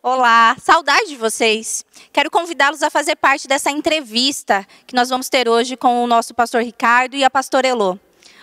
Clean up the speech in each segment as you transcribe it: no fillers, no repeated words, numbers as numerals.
Olá, saudade de vocês. Quero convidá-los a fazer parte dessa entrevista que nós vamos ter hoje com o nosso pastor Ricardo e a pastora Elô.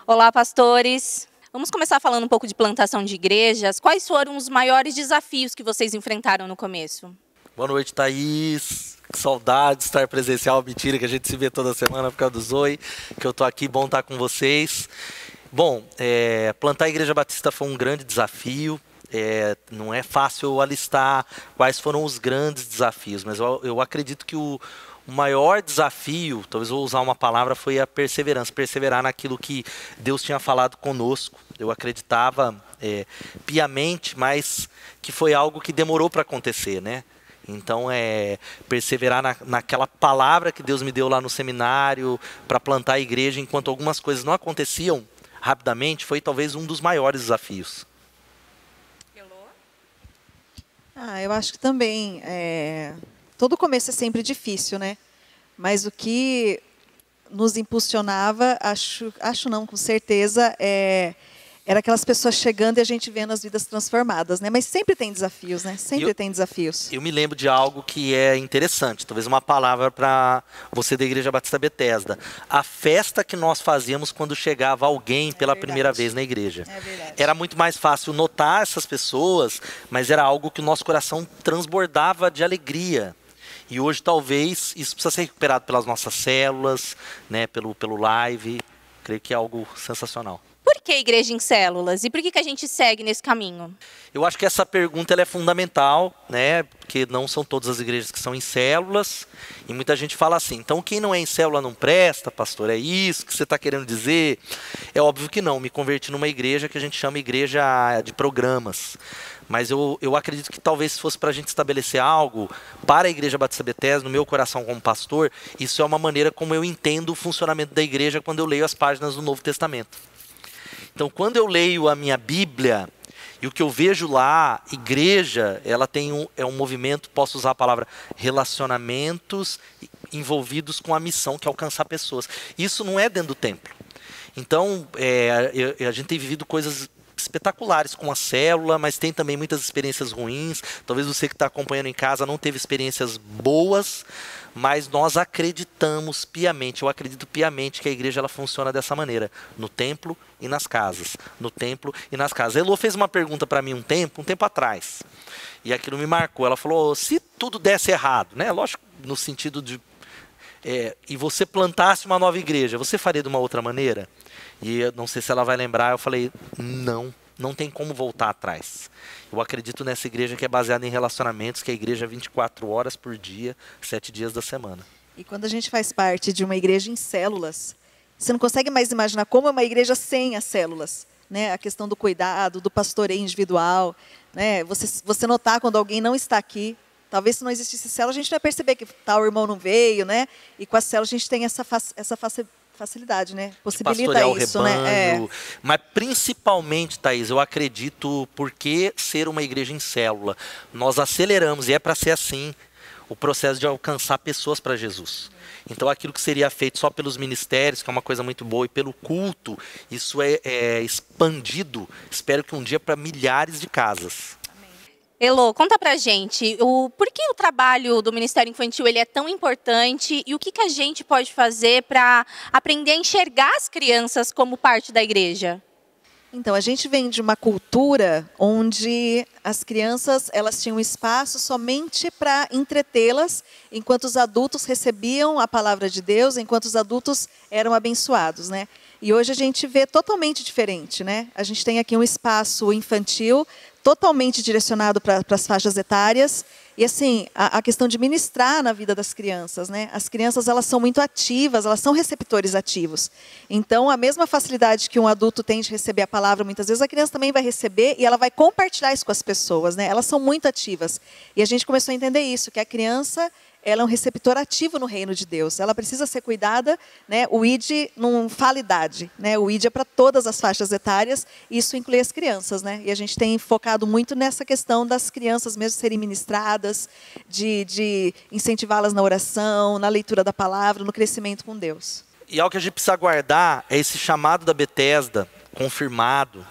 Olá, pastores. Vamos começar falando um pouco de plantação de igrejas. Quais foram os maiores desafios que vocês enfrentaram no começo? Boa noite, Thaís. Que saudade de estar presencial. Mentira que a gente se vê toda semana por causa do Zoe, que eu tô aqui, bom estar com vocês. Bom, plantar a Igreja Batista foi um grande desafio. Não é fácil alistar quais foram os grandes desafios, mas eu acredito que o maior desafio, talvez eu vou usar uma palavra, foi a perseverança, perseverar naquilo que Deus tinha falado conosco. Eu acreditava piamente, mas que foi algo que demorou para acontecer, né? Então, perseverar naquela palavra que Deus me deu lá no seminário para plantar a igreja, enquanto algumas coisas não aconteciam rapidamente, foi talvez um dos maiores desafios. Eu acho que também, todo começo é sempre difícil, né? Mas o que nos impulsionava, acho não, com certeza, era aquelas pessoas chegando e a gente vendo as vidas transformadas, né? Mas sempre tem desafios, né? Sempre tem desafios. Eu me lembro de algo que é interessante, talvez uma palavra para você da Igreja Batista Bethesda. A festa que nós fazíamos quando chegava alguém pela primeira vez na igreja. É verdade. Era muito mais fácil notar essas pessoas, mas era algo que o nosso coração transbordava de alegria. E hoje talvez isso precisa ser recuperado pelas nossas células, né? pelo live. Creio que é algo sensacional. Por que igreja em células? E por que a gente segue nesse caminho? Eu acho que essa pergunta ela é fundamental, né? Porque não são todas as igrejas que são em células. E muita gente fala assim, então quem não é em célula não presta, pastor? É isso que você está querendo dizer? É óbvio que não. Me converti numa igreja que a gente chama igreja de programas. Mas eu acredito que talvez se fosse para a gente estabelecer algo para a Igreja Batista Bethesda, no meu coração como pastor, isso é uma maneira como eu entendo o funcionamento da igreja quando eu leio as páginas do Novo Testamento. Então, quando eu leio a minha Bíblia, e o que eu vejo lá, igreja, ela tem um movimento, posso usar a palavra, relacionamentos envolvidos com a missão, que é alcançar pessoas. Isso não é dentro do templo. Então, a gente tem vivido coisas espetaculares com a célula, mas tem também muitas experiências ruins. Talvez você que está acompanhando em casa não teve experiências boas, mas nós acreditamos piamente, eu acredito piamente que a igreja ela funciona dessa maneira, no templo e nas casas, no templo e nas casas. A Elô fez uma pergunta para mim um tempo atrás, e aquilo me marcou. Ela falou, se tudo desse errado, né? Lógico, no sentido de e você plantasse uma nova igreja, você faria de uma outra maneira? E eu não sei se ela vai lembrar, eu falei, não tem como voltar atrás. Eu acredito nessa igreja que é baseada em relacionamentos, que é a igreja 24 horas por dia, 7 dias da semana. E quando a gente faz parte de uma igreja em células, você não consegue mais imaginar como é uma igreja sem as células, né? A questão do cuidado, do pastoreio individual, né? Você notar quando alguém não está aqui. Talvez se não existisse célula, a gente não ia perceber que tal irmão não veio, né? E com a célula a gente tem essa facilidade, né? Possibilita isso, rebanho, né? Mas principalmente, Thaís, eu acredito porque ser uma igreja em célula, nós aceleramos, e é para ser assim, o processo de alcançar pessoas para Jesus. Então aquilo que seria feito só pelos ministérios, que é uma coisa muito boa, e pelo culto, isso é expandido, espero que um dia para milhares de casas. Elô, conta pra gente, por que o trabalho do Ministério Infantil ele é tão importante e o que a gente pode fazer para aprender a enxergar as crianças como parte da igreja? Então, a gente vem de uma cultura onde as crianças elas tinham espaço somente para entretê-las, enquanto os adultos recebiam a palavra de Deus, enquanto os adultos eram abençoados, né? E hoje a gente vê totalmente diferente, né? A gente tem aqui um espaço infantil totalmente direcionado para as faixas etárias. E assim, a questão de ministrar na vida das crianças, né? As crianças elas são muito ativas, elas são receptores ativos. Então, a mesma facilidade que um adulto tem de receber a palavra, muitas vezes a criança também vai receber e ela vai compartilhar isso com as pessoas, né? Elas são muito ativas. E a gente começou a entender isso, que a criança ela é um receptor ativo no reino de Deus. Ela precisa ser cuidada, né? O ID não fala idade, né? O ID é para todas as faixas etárias, e isso inclui as crianças, né? E a gente tem focado muito nessa questão das crianças mesmo serem ministradas, de incentivá-las na oração, na leitura da palavra, no crescimento com Deus. E algo que a gente precisa guardar é esse chamado da Bethesda, confirmado,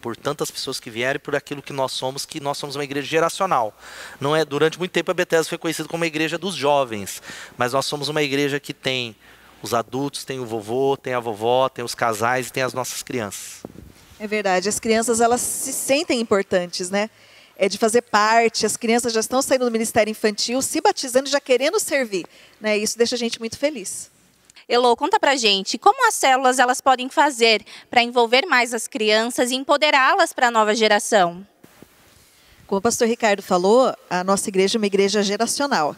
por tantas pessoas que vieram e por aquilo que nós somos uma igreja geracional. Não é, durante muito tempo a Bethesda foi conhecida como uma igreja dos jovens, mas nós somos uma igreja que tem os adultos, tem o vovô, tem a vovó, tem os casais e tem as nossas crianças. É verdade, as crianças elas se sentem importantes, né? É de fazer parte, as crianças já estão saindo do ministério infantil, se batizando, já querendo servir, né? Isso deixa a gente muito feliz. Elô, conta pra gente, como as células elas podem fazer para envolver mais as crianças e empoderá-las para a nova geração? Como o pastor Ricardo falou, a nossa igreja é uma igreja geracional.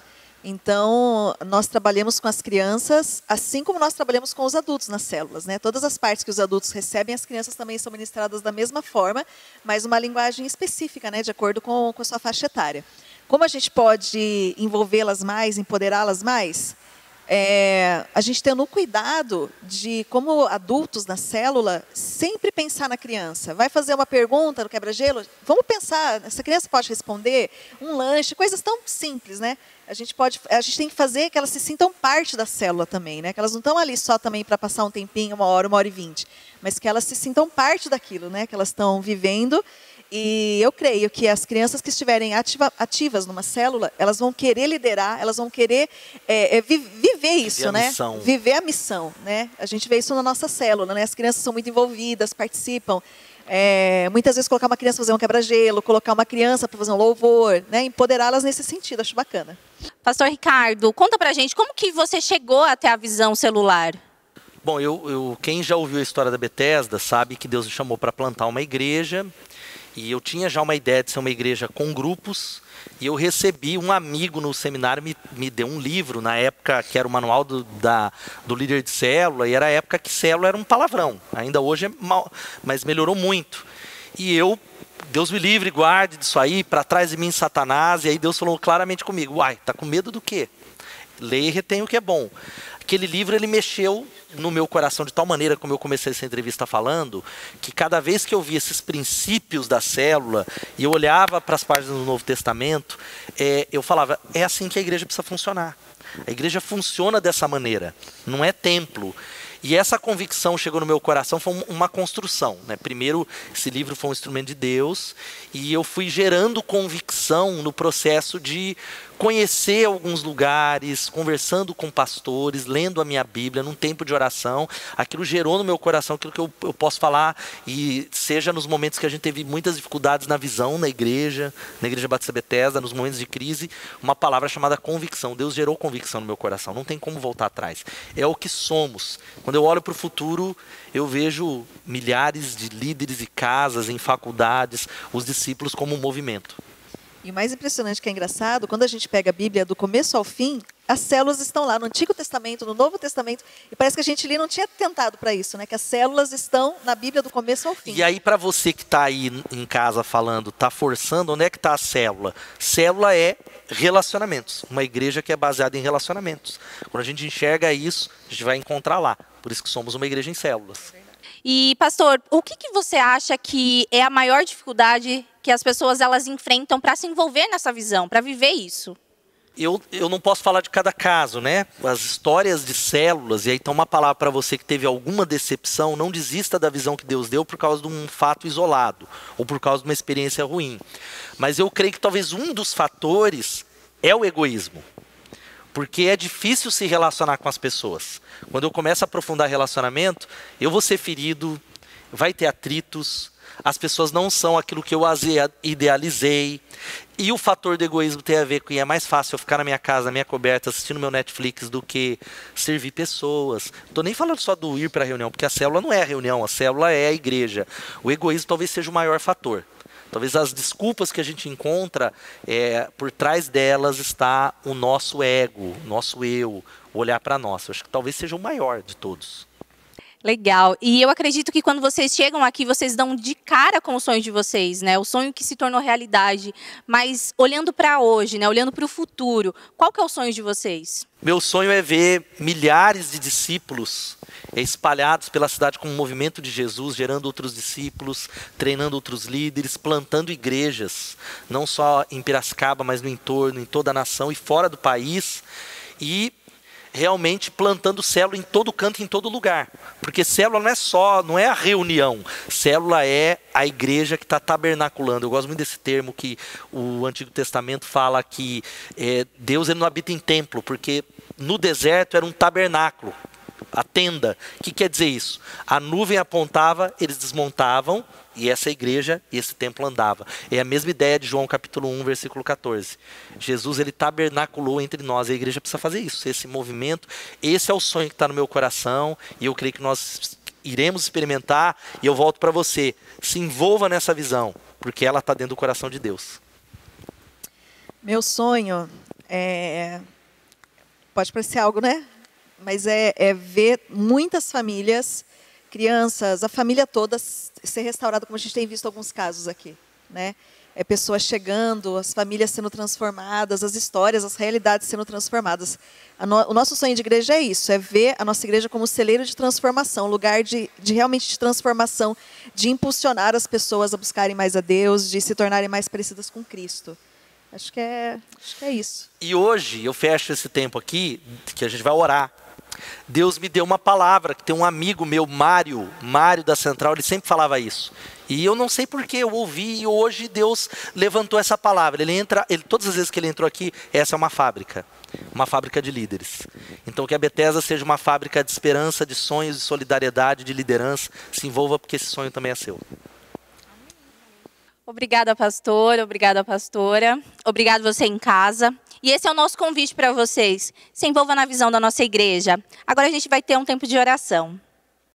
Então, nós trabalhamos com as crianças, assim como nós trabalhamos com os adultos nas células, né? Todas as partes que os adultos recebem, as crianças também são ministradas da mesma forma, mas uma linguagem específica, né? De acordo com a sua faixa etária. Como a gente pode envolvê-las mais, empoderá-las mais? A gente tendo o cuidado de, como adultos na célula, sempre pensar na criança. Vai fazer uma pergunta no quebra-gelo? Vamos pensar, essa criança pode responder? Um lanche, coisas tão simples, né? A gente tem que fazer que elas se sintam parte da célula também, né? Que elas não estão ali só também para passar um tempinho, 1 hora e 20, mas que elas se sintam parte daquilo, né? Que elas estão vivendo. E eu creio que as crianças que estiverem ativas numa célula, elas vão querer liderar, elas vão querer viver isso, né? Viver a missão, né? A gente vê isso na nossa célula, né? As crianças são muito envolvidas, participam. Muitas vezes colocar uma criança para fazer um quebra-gelo, colocar uma criança para fazer um louvor, né? Empoderá-las nesse sentido, acho bacana. Pastor Ricardo, conta pra gente, como que você chegou até a visão celular? Bom, quem já ouviu a história da Bethesda sabe que Deus me chamou para plantar uma igreja. E eu tinha já uma ideia de ser uma igreja com grupos, e eu recebi um amigo no seminário, me deu um livro, na época que era o manual do líder de célula, e era a época que célula era um palavrão, ainda hoje é mal, mas melhorou muito. E Deus me livre, guarde disso aí, para trás de mim Satanás, e aí Deus falou claramente comigo, tá com medo do quê? Leia e retém o que é bom. Aquele livro, ele mexeu no meu coração de tal maneira, como eu comecei essa entrevista falando, que cada vez que eu via esses princípios da célula, e eu olhava para as páginas do Novo Testamento, eu falava, é assim que a igreja precisa funcionar. A igreja funciona dessa maneira, não é templo. E essa convicção chegou no meu coração, foi uma construção, né? Primeiro, esse livro foi um instrumento de Deus, e eu fui gerando convicção no processo de conhecer alguns lugares, conversando com pastores, lendo a minha Bíblia, num tempo de oração. Aquilo gerou no meu coração aquilo que eu posso falar, e seja nos momentos que a gente teve muitas dificuldades na visão na Igreja Batista Bethesda, nos momentos de crise, uma palavra chamada convicção. Deus gerou convicção no meu coração, não tem como voltar atrás. É o que somos. Quando eu olho para o futuro, eu vejo milhares de líderes e casas em faculdades, os discípulos como um movimento. E o mais impressionante, que é engraçado, quando a gente pega a Bíblia do começo ao fim, as células estão lá no Antigo Testamento, no Novo Testamento, e parece que a gente ali não tinha tentado para isso, né? Que as células estão na Bíblia do começo ao fim. E aí, para você que está aí em casa falando, está forçando, onde é que está a célula? Célula é relacionamentos, uma igreja que é baseada em relacionamentos. Quando a gente enxerga isso, a gente vai encontrar lá. Por isso que somos uma igreja em células. E, pastor, o que você acha que é a maior dificuldade que as pessoas elas enfrentam para se envolver nessa visão, para viver isso? Eu não posso falar de cada caso, né? As histórias de células, e aí então uma palavra para você que teve alguma decepção, não desista da visão que Deus deu por causa de um fato isolado, ou por causa de uma experiência ruim. Mas eu creio que talvez um dos fatores é o egoísmo. Porque é difícil se relacionar com as pessoas. Quando eu começo a aprofundar relacionamento, eu vou ser ferido, vai ter atritos, as pessoas não são aquilo que eu as idealizei. E o fator do egoísmo tem a ver com que é mais fácil eu ficar na minha casa, na minha coberta, assistindo meu Netflix, do que servir pessoas. Não estou nem falando só do ir para a reunião, porque a célula não é a reunião, a célula é a igreja. O egoísmo talvez seja o maior fator. Talvez as desculpas que a gente encontra, por trás delas está o nosso ego, o nosso eu, o olhar para nós. Eu acho que talvez seja o maior de todos. Legal. E eu acredito que quando vocês chegam aqui, vocês dão de cara com o sonho de vocês, né? O sonho que se tornou realidade. Mas olhando para hoje, né? Olhando para o futuro, qual que é o sonho de vocês? Meu sonho é ver milhares de discípulos espalhados pela cidade como um movimento de Jesus, gerando outros discípulos, treinando outros líderes, plantando igrejas, não só em Piracicaba, mas no entorno, em toda a nação e fora do país. E realmente plantando célula em todo canto, em todo lugar. Porque célula não é a reunião. Célula é a igreja que está tabernaculando. Eu gosto muito desse termo que o Antigo Testamento fala que Deus ele não habita em templo, porque no deserto era um tabernáculo, a tenda. O que quer dizer isso? A nuvem apontava, eles desmontavam, e essa igreja e esse templo andava. É a mesma ideia de João capítulo 1, versículo 14. Jesus, ele tabernaculou entre nós. A igreja precisa fazer isso, esse movimento. Esse é o sonho que está no meu coração. E eu creio que nós iremos experimentar. E eu volto para você. Se envolva nessa visão, porque ela está dentro do coração de Deus. Meu sonho pode parecer algo, né? Mas é ver muitas famílias, crianças, a família toda ser restaurada, como a gente tem visto alguns casos aqui, né? Pessoas chegando, as famílias sendo transformadas, as histórias, as realidades sendo transformadas. O nosso sonho de igreja é isso, é ver a nossa igreja como celeiro de transformação, lugar de realmente de transformação, de impulsionar as pessoas a buscarem mais a Deus, de se tornarem mais parecidas com Cristo. Acho que é isso. E hoje, eu fecho esse tempo aqui, que a gente vai orar. Deus me deu uma palavra, que tem um amigo meu, Mário da Central, ele sempre falava isso. E eu não sei porquê, eu ouvi e hoje Deus levantou essa palavra. Todas as vezes que ele entrou aqui, essa é uma fábrica de líderes. Então que a Bethesda seja uma fábrica de esperança, de sonhos, de solidariedade, de liderança. Se envolva porque esse sonho também é seu. Obrigada, pastor. Obrigada, pastora. Obrigado você em casa. E esse é o nosso convite para vocês. Se envolva na visão da nossa igreja. Agora a gente vai ter um tempo de oração.